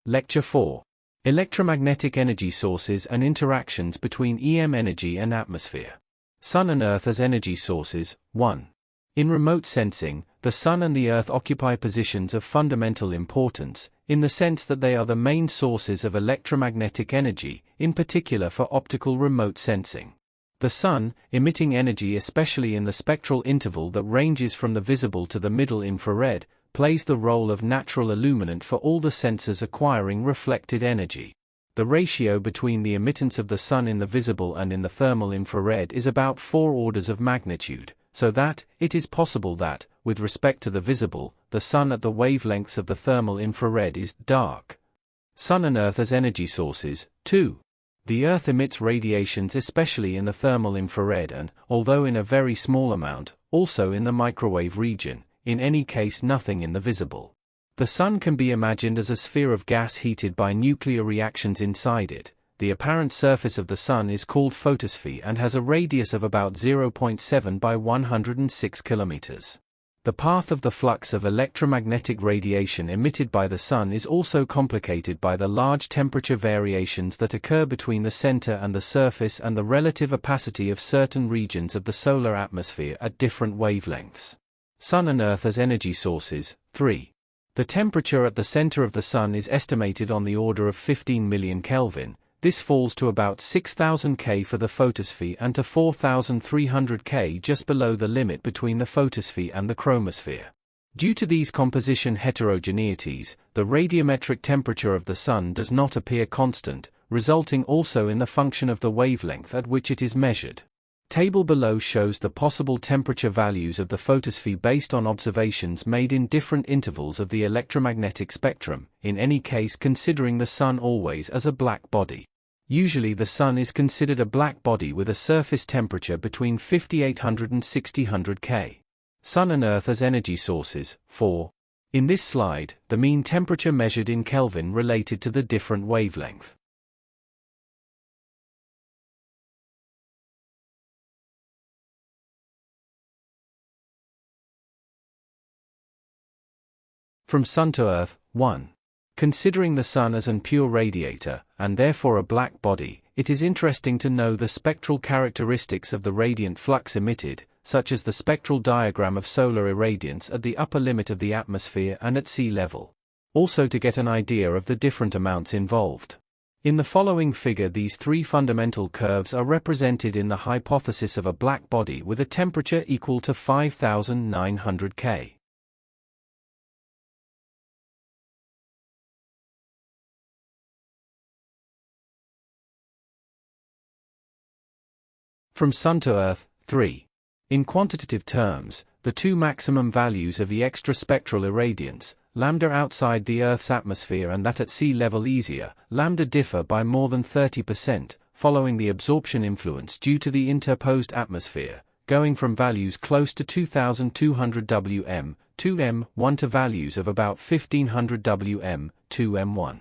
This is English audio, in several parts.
Lecture 4. Electromagnetic Energy Sources and Interactions between EM Energy and Atmosphere. Sun and Earth as Energy Sources. 1. In remote sensing, the Sun and the Earth occupy positions of fundamental importance, in the sense that they are the main sources of electromagnetic energy, in particular for optical remote sensing. The Sun, emitting energy especially in the spectral interval that ranges from the visible to the middle infrared, plays the role of natural illuminant for all the sensors acquiring reflected energy. The ratio between the emittance of the Sun in the visible and in the thermal infrared is about 4 orders of magnitude, so that it is possible that, with respect to the visible, the Sun at the wavelengths of the thermal infrared is dark. Sun and Earth as energy sources. 2. The Earth emits radiations especially in the thermal infrared and, although in a very small amount, also in the microwave region, in any case nothing in the visible. The Sun can be imagined as a sphere of gas heated by nuclear reactions inside it. The apparent surface of the Sun is called photosphere and has a radius of about 0.7 by 106 kilometers. The path of the flux of electromagnetic radiation emitted by the Sun is also complicated by the large temperature variations that occur between the center and the surface and the relative opacity of certain regions of the solar atmosphere at different wavelengths. Sun and Earth as energy sources. 3. The temperature at the center of the Sun is estimated on the order of 15 million Kelvin. This falls to about 6,000 K for the photosphere and to 4,300 K just below the limit between the photosphere and the chromosphere. Due to these composition heterogeneities, the radiometric temperature of the Sun does not appear constant, resulting also in the function of the wavelength at which it is measured. Table below shows the possible temperature values of the photosphere based on observations made in different intervals of the electromagnetic spectrum, in any case considering the Sun always as a black body. Usually the Sun is considered a black body with a surface temperature between 5800 and 6000 K. Sun and Earth as energy sources. 4. In this slide, the mean temperature measured in Kelvin related to the different wavelength. From Sun to Earth. 1. Considering the Sun as an pure radiator, and therefore a black body, it is interesting to know the spectral characteristics of the radiant flux emitted, such as the spectral diagram of solar irradiance at the upper limit of the atmosphere and at sea level. Also to get an idea of the different amounts involved. In the following figure these 3 fundamental curves are represented in the hypothesis of a black body with a temperature equal to 5900 K. From Sun to Earth. 3. In quantitative terms, the 2 maximum values of the extraspectral irradiance, lambda outside the Earth's atmosphere and that at sea level easier, lambda differ by more than 30%, following the absorption influence due to the interposed atmosphere, going from values close to 2200 Wm, 2m1 to values of about 1500 Wm, 2m1.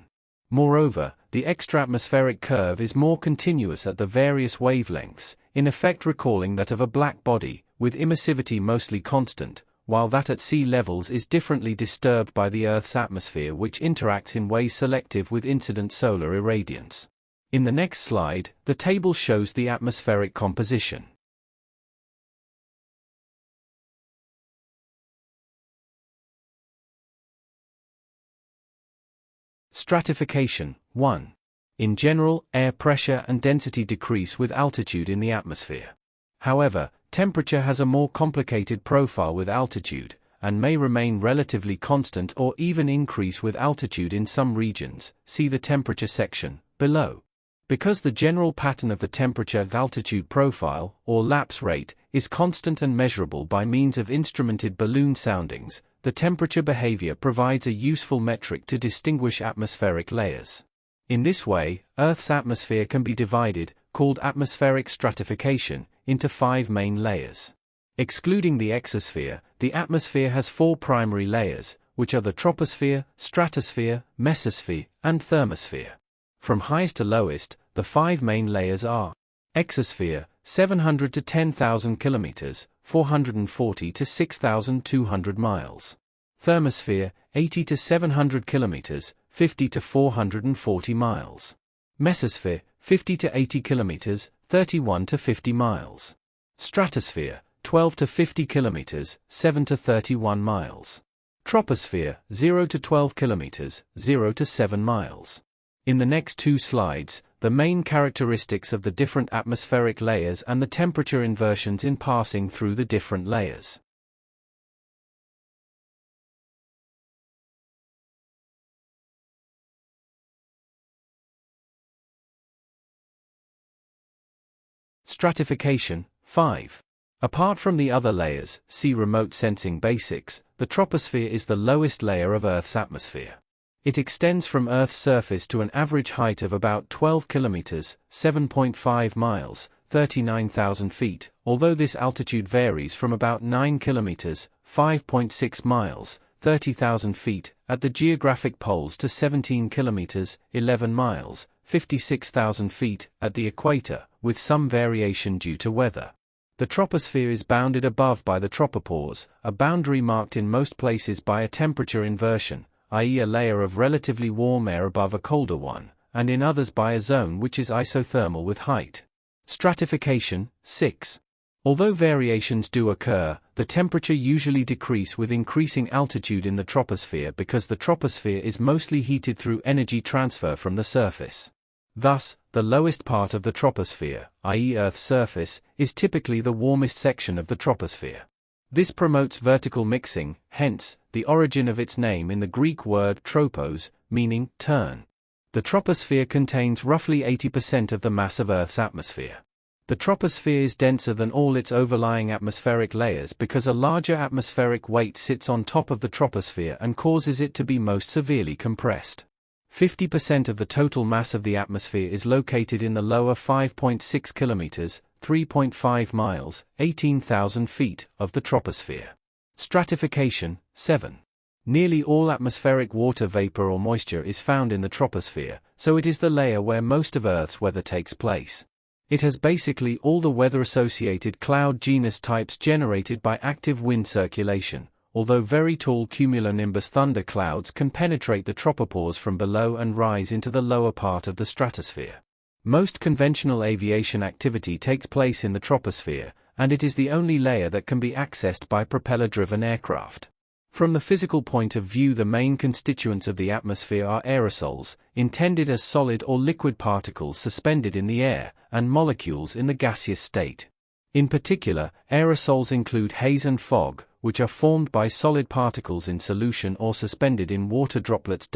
Moreover, the extraatmospheric curve is more continuous at the various wavelengths, in effect recalling that of a black body, with emissivity mostly constant, while that at sea levels is differently disturbed by the Earth's atmosphere which interacts in ways selective with incident solar irradiance. In the next slide, the table shows the atmospheric composition. Stratification. 1. In general, air pressure and density decrease with altitude in the atmosphere. However, temperature has a more complicated profile with altitude, and may remain relatively constant or even increase with altitude in some regions. See the temperature section below. Because the general pattern of the temperature-altitude profile, or lapse rate, is constant and measurable by means of instrumented balloon soundings, the temperature behavior provides a useful metric to distinguish atmospheric layers. In this way, Earth's atmosphere can be divided, called atmospheric stratification, into 5 main layers. Excluding the exosphere, the atmosphere has 4 primary layers, which are the troposphere, stratosphere, mesosphere, and thermosphere. From highest to lowest, the 5 main layers are: exosphere, 700 to 10,000 kilometers, 440 to 6,200 miles. Thermosphere, 80 to 700 kilometers, 50 to 440 miles. Mesosphere, 50 to 80 kilometers, 31 to 50 miles. Stratosphere, 12 to 50 kilometers, 7 to 31 miles. Troposphere, 0 to 12 kilometers, 0 to 7 miles. In the next two slides, the main characteristics of the different atmospheric layers and the temperature inversions in passing through the different layers. Stratification, 5. Apart from the other layers, see Remote Sensing Basics, the troposphere is the lowest layer of Earth's atmosphere. It extends from Earth's surface to an average height of about 12 kilometers, 7.5 miles, 39,000 feet, although this altitude varies from about 9 kilometers, 5.6 miles, 30,000 feet, at the geographic poles to 17 kilometers, 11 miles, 56,000 feet, at the equator, with some variation due to weather. The troposphere is bounded above by the tropopause, a boundary marked in most places by a temperature inversion, i.e. a layer of relatively warm air above a colder one, and in others by a zone which is isothermal with height. Stratification, 6. Although variations do occur, the temperature usually decrease with increasing altitude in the troposphere because the troposphere is mostly heated through energy transfer from the surface. Thus, the lowest part of the troposphere, i.e. Earth's surface, is typically the warmest section of the troposphere. This promotes vertical mixing, hence, the origin of its name in the Greek word tropos, meaning turn. The troposphere contains roughly 80% of the mass of Earth's atmosphere. The troposphere is denser than all its overlying atmospheric layers because a larger atmospheric weight sits on top of the troposphere and causes it to be most severely compressed. 50% of the total mass of the atmosphere is located in the lower 5.6 kilometers, 3.5 miles, 18,000 feet, of the troposphere. Stratification, 7. Nearly all atmospheric water vapor or moisture is found in the troposphere, so it is the layer where most of Earth's weather takes place. It has basically all the weather-associated cloud genus types generated by active wind circulation, although very tall cumulonimbus thunder clouds can penetrate the tropopause from below and rise into the lower part of the stratosphere. Most conventional aviation activity takes place in the troposphere, and it is the only layer that can be accessed by propeller-driven aircraft. From the physical point of view, the main constituents of the atmosphere are aerosols, intended as solid or liquid particles suspended in the air, and molecules in the gaseous state. In particular, aerosols include haze and fog, which are formed by solid particles in solution or suspended in water droplets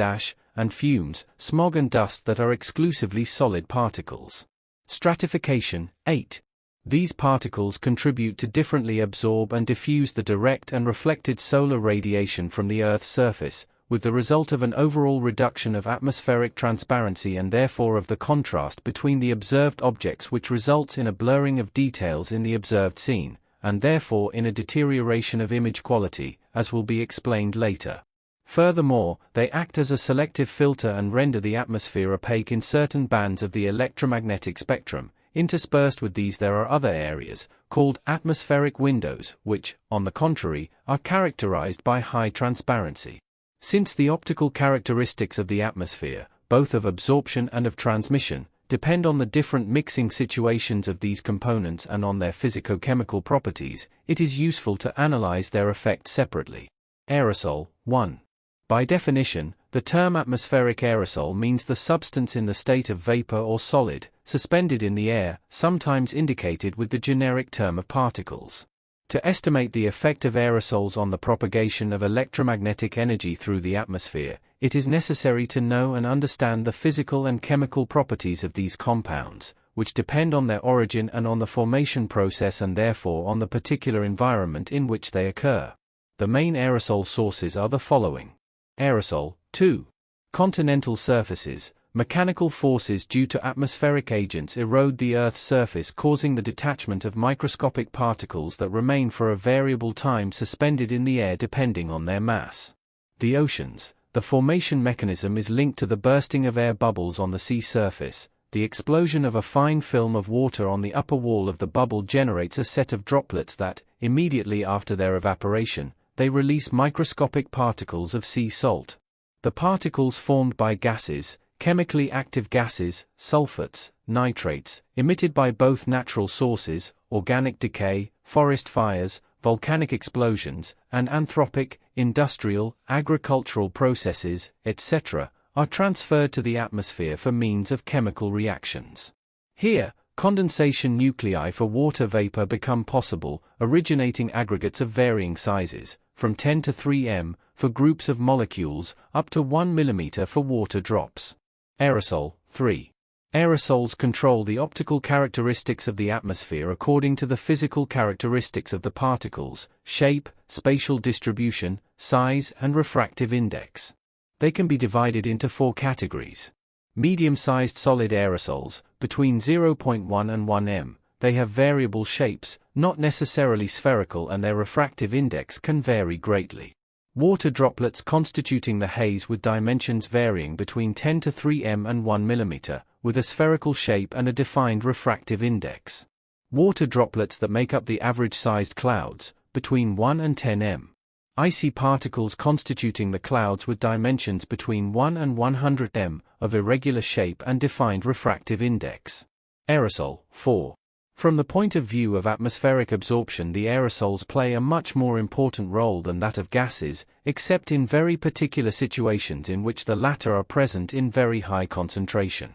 and fumes, smog and dust that are exclusively solid particles. Stratification, 8. These particles contribute to differently absorb and diffuse the direct and reflected solar radiation from the Earth's surface, with the result of an overall reduction of atmospheric transparency and therefore of the contrast between the observed objects, which results in a blurring of details in the observed scene, and therefore in a deterioration of image quality, as will be explained later. Furthermore, they act as a selective filter and render the atmosphere opaque in certain bands of the electromagnetic spectrum. Interspersed with these there are other areas, called atmospheric windows, which, on the contrary, are characterized by high transparency. Since the optical characteristics of the atmosphere, both of absorption and of transmission, depend on the different mixing situations of these components and on their physicochemical properties, it is useful to analyze their effects separately. Aerosol, 1. By definition, the term atmospheric aerosol means the substance in the state of vapor or solid, suspended in the air, sometimes indicated with the generic term of particles. To estimate the effect of aerosols on the propagation of electromagnetic energy through the atmosphere, it is necessary to know and understand the physical and chemical properties of these compounds, which depend on their origin and on the formation process and therefore on the particular environment in which they occur. The main aerosol sources are the following. Aerosol, 2. Continental surfaces. Mechanical forces due to atmospheric agents erode the Earth's surface, causing the detachment of microscopic particles that remain for a variable time suspended in the air depending on their mass. The oceans. The formation mechanism is linked to the bursting of air bubbles on the sea surface. The explosion of a fine film of water on the upper wall of the bubble generates a set of droplets that, immediately after their evaporation, they release microscopic particles of sea salt. The particles formed by gases, chemically active gases, sulfates, nitrates, emitted by both natural sources, organic decay, forest fires, volcanic explosions, and anthropic, industrial, agricultural processes, etc., are transferred to the atmosphere for means of chemical reactions. Here, condensation nuclei for water vapor become possible, originating aggregates of varying sizes, from 10 to 3 m for groups of molecules, up to 1 mm for water drops. Aerosol. 3. Aerosols control the optical characteristics of the atmosphere according to the physical characteristics of the particles, shape, spatial distribution, size, and refractive index. They can be divided into 4 categories. Medium-sized solid aerosols, between 0.1 and 1 m. They have variable shapes, not necessarily spherical, and their refractive index can vary greatly. Water droplets constituting the haze with dimensions varying between 10 to 3 m and 1 mm, with a spherical shape and a defined refractive index. Water droplets that make up the average-sized clouds, between 1 and 10 m. Icy particles constituting the clouds with dimensions between 1 and 100 m, of irregular shape and defined refractive index. Aerosol. 4. From the point of view of atmospheric absorption, the aerosols play a much more important role than that of gases, except in very particular situations in which the latter are present in very high concentration.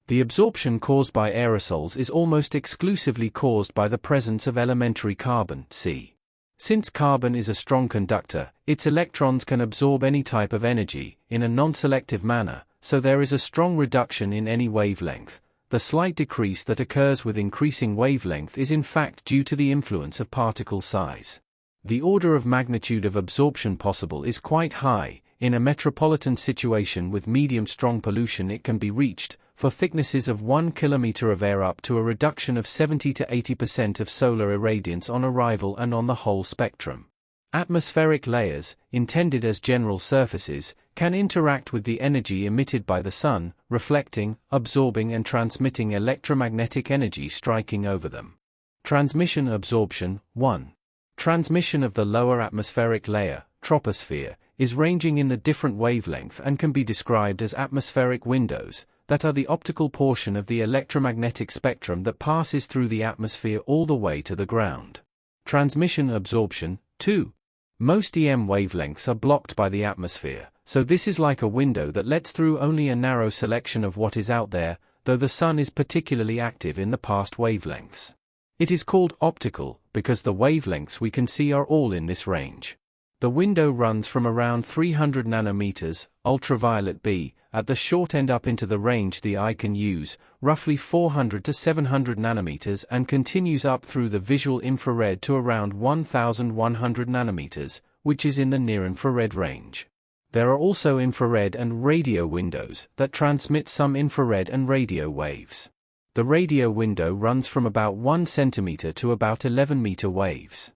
The absorption caused by aerosols is almost exclusively caused by the presence of elementary carbon, C. Since carbon is a strong conductor, its electrons can absorb any type of energy, in a non-selective manner, so there is a strong reduction in any wavelength. The slight decrease that occurs with increasing wavelength is in fact due to the influence of particle size. The order of magnitude of absorption possible is quite high. In a metropolitan situation with medium-strong pollution, it can be reached, for thicknesses of 1 km of air, up to a reduction of 70 to 80% of solar irradiance on arrival and on the whole spectrum. Atmospheric layers, intended as general surfaces, can interact with the energy emitted by the sun, reflecting, absorbing and transmitting electromagnetic energy striking over them. Transmission absorption. 1. Transmission of the lower atmospheric layer, troposphere, is ranging in the different wavelength and can be described as atmospheric windows, that are the optical portion of the electromagnetic spectrum that passes through the atmosphere all the way to the ground. Transmission absorption. 2. Most EM wavelengths are blocked by the atmosphere, so this is like a window that lets through only a narrow selection of what is out there, though the sun is particularly active in the past wavelengths. It is called optical, because the wavelengths we can see are all in this range. The window runs from around 300 nanometers, ultraviolet B, at the short end up into the range the eye can use, roughly 400 to 700 nanometers, and continues up through the visual infrared to around 1100 nanometers, which is in the near-infrared range. There are also infrared and radio windows that transmit some infrared and radio waves. The radio window runs from about 1 centimeter to about 11 meter waves.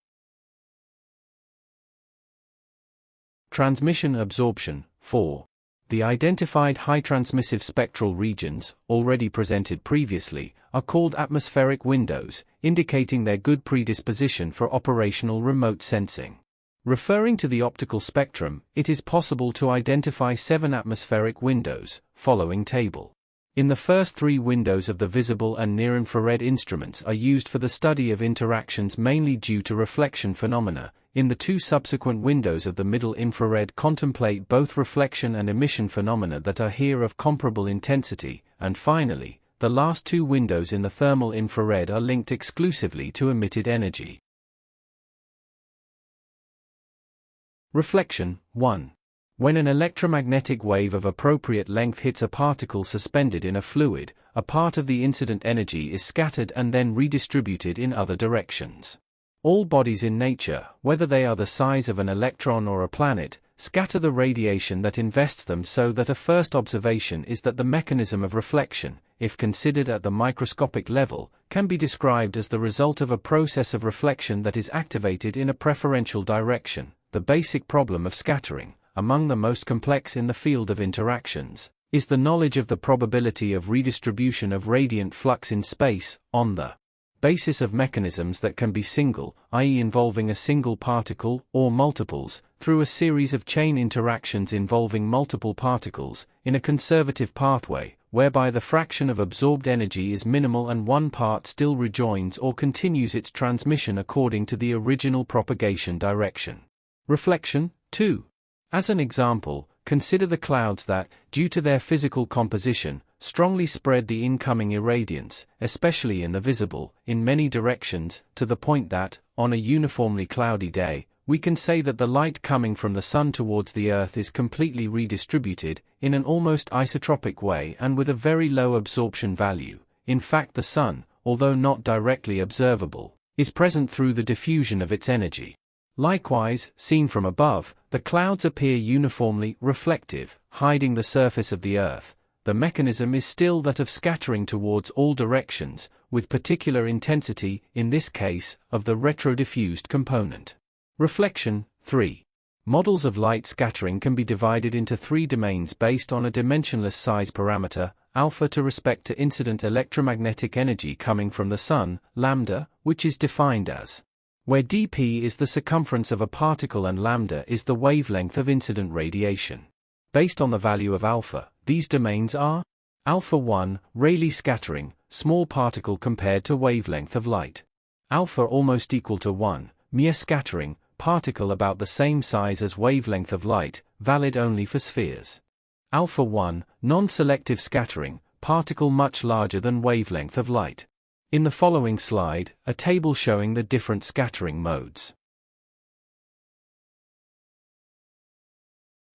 Transmission absorption. 4. The identified high transmissive spectral regions, already presented previously, are called atmospheric windows, indicating their good predisposition for operational remote sensing. Referring to the optical spectrum, it is possible to identify 7 atmospheric windows, following table. In the first 3 windows of the visible and near-infrared instruments are used for the study of interactions mainly due to reflection phenomena. In the 2 subsequent windows of the middle infrared contemplate both reflection and emission phenomena that are here of comparable intensity, and finally, the last 2 windows in the thermal infrared are linked exclusively to emitted energy. Reflection. 1. When an electromagnetic wave of appropriate length hits a particle suspended in a fluid, a part of the incident energy is scattered and then redistributed in other directions. All bodies in nature, whether they are the size of an electron or a planet, scatter the radiation that invests them, so that a first observation is that the mechanism of reflection, if considered at the microscopic level, can be described as the result of a process of reflection that is activated in a preferential direction. The basic problem of scattering, among the most complex in the field of interactions, is the knowledge of the probability of redistribution of radiant flux in space, on the basis of mechanisms that can be single, i.e. involving a single particle, or multiples, through a series of chain interactions involving multiple particles, in a conservative pathway, whereby the fraction of absorbed energy is minimal and one part still rejoins or continues its transmission according to the original propagation direction. Reflection 2. As an example, consider the clouds that, due to their physical composition, strongly spread the incoming irradiance, especially in the visible, in many directions, to the point that, on a uniformly cloudy day, we can say that the light coming from the Sun towards the Earth is completely redistributed, in an almost isotropic way and with a very low absorption value. In fact, the Sun, although not directly observable, is present through the diffusion of its energy. Likewise, seen from above, the clouds appear uniformly reflective, hiding the surface of the Earth. The mechanism is still that of scattering towards all directions, with particular intensity, in this case, of the retrodiffused component. Reflection 3. Models of light scattering can be divided into three domains based on a dimensionless size parameter, alpha to respect to incident electromagnetic energy coming from the Sun, lambda, which is defined as where dp is the circumference of a particle and lambda is the wavelength of incident radiation. Based on the value of alpha, these domains are alpha 1, Rayleigh scattering, small particle compared to wavelength of light. Alpha almost equal to 1, Mie scattering, particle about the same size as wavelength of light, valid only for spheres. Alpha 1, non-selective scattering, particle much larger than wavelength of light. In the following slide, a table showing the different scattering modes.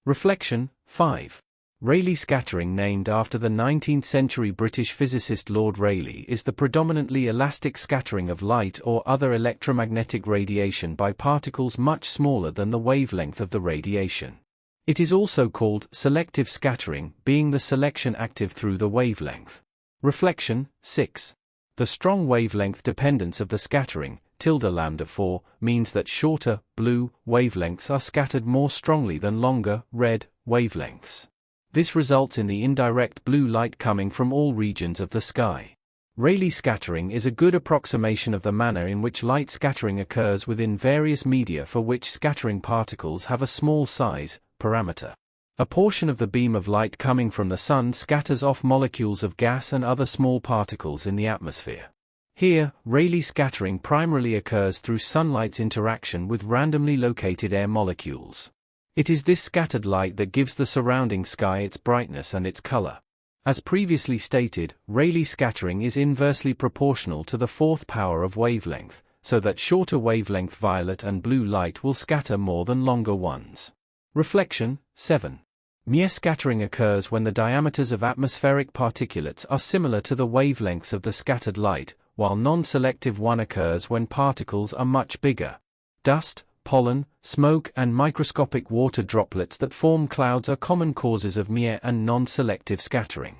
Reflection 5. Rayleigh scattering, named after the 19th-century British physicist Lord Rayleigh, is the predominantly elastic scattering of light or other electromagnetic radiation by particles much smaller than the wavelength of the radiation. It is also called selective scattering, being the selection active through the wavelength. Reflection 6. The strong wavelength dependence of the scattering, lambda 4, means that shorter, blue, wavelengths are scattered more strongly than longer, red, wavelengths. This results in the indirect blue light coming from all regions of the sky. Rayleigh scattering is a good approximation of the manner in which light scattering occurs within various media for which scattering particles have a small size parameter. A portion of the beam of light coming from the Sun scatters off molecules of gas and other small particles in the atmosphere. Here, Rayleigh scattering primarily occurs through sunlight's interaction with randomly located air molecules. It is this scattered light that gives the surrounding sky its brightness and its color. As previously stated, Rayleigh scattering is inversely proportional to the fourth power of wavelength, so that shorter wavelength violet and blue light will scatter more than longer ones. Reflection 7. Mie scattering occurs when the diameters of atmospheric particulates are similar to the wavelengths of the scattered light, while non-selective one occurs when particles are much bigger. Dust, pollen, smoke and microscopic water droplets that form clouds are common causes of Mie and non-selective scattering.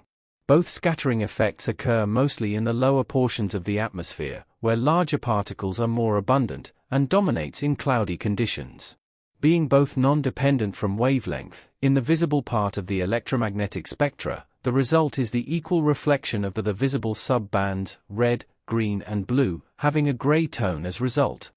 Both scattering effects occur mostly in the lower portions of the atmosphere, where larger particles are more abundant, and dominates in cloudy conditions. Being both non-dependent from wavelength, in the visible part of the electromagnetic spectra, the result is the equal reflection of the visible sub-bands, red, green and blue, having a gray tone as result.